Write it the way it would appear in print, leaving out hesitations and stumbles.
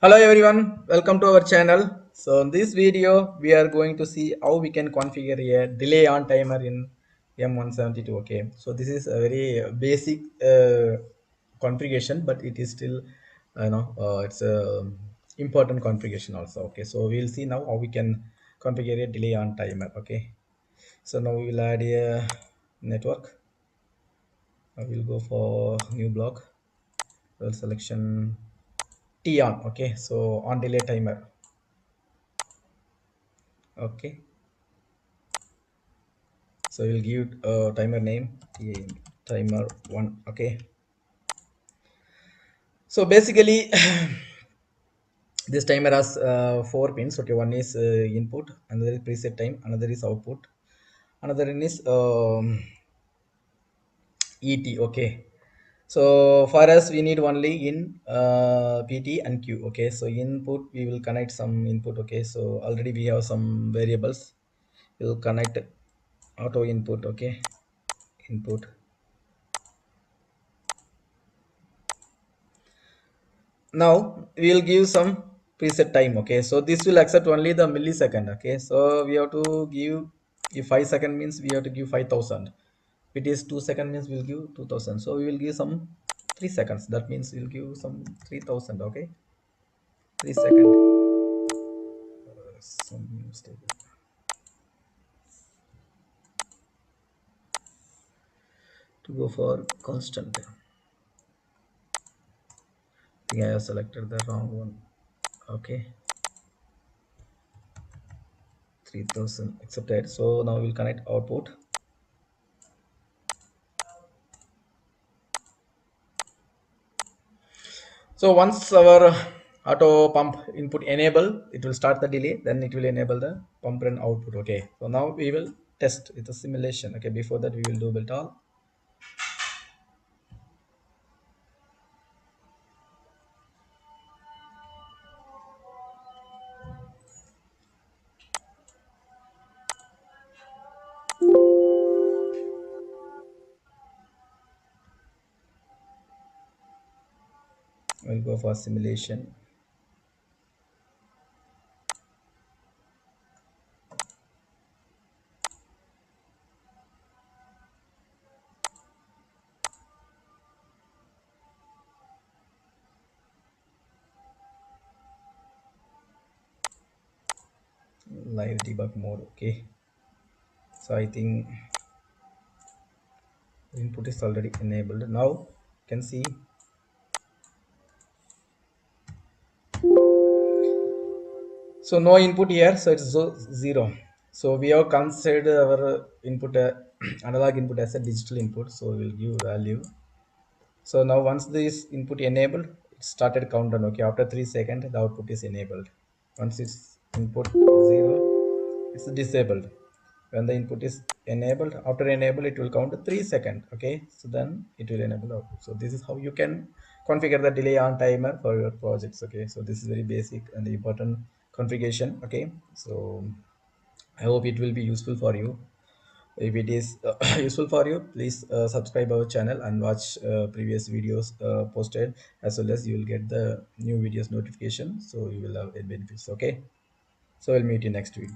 Hello everyone, welcome to our channel. So in this video, we are going to see how we can configure a delay on timer in M172. Okay, so this is a very basic configuration, but it is still, it's a important configuration also. Okay, so we'll see now how we can configure a delay on timer. Okay, so now we will add a network. I will go for new block. Well, selection T on. Okay, so on delay timer. Okay, so we'll give timer name timer 1. Okay, so basically this timer has 4 pins. Okay, one is input, another is preset time, another is output, another one is et. Okay, so for us we need only in pt and q. Okay, so input we will connect some input. Okay, so already we have some variables. We'll connect auto input. Okay, input. Now we'll give some preset time. Okay, so this will accept only the millisecond. Okay, so we have to give, if 5 second means we have to give 5000. If it is 2 second means we'll give 2000. So we will give some 3 seconds, that means we'll give some 3000. Okay, 3 second. Some mistake to go for constant. I think I have selected the wrong one. Okay, 3000 accepted. So now we'll connect output. So once our auto pump input enable, it will start the delay, then it will enable the pump run output. Okay, so now we will test with a simulation. Okay, before that we will do build all. We'll go for simulation. Live debug mode. Okay, so I think input is already enabled. Now you can see, so no input here, so it's zero. So we have considered our input analog input as a digital input, so we'll give value. So now once this input enabled, it started countdown. Okay, after 3 seconds the output is enabled. Once it's input 0, it's disabled. When the input is enabled, after enable it will count 3 seconds. Okay, so then it will enable the output. So this is how you can configure the delay on timer for your projects. Okay, so this is very basic and important configuration. Okay, so I hope it will be useful for you. If it is useful for you, please subscribe our channel and watch previous videos posted, as well as you will get the new videos notification, so you will have benefits. Okay, so I'll meet you next video.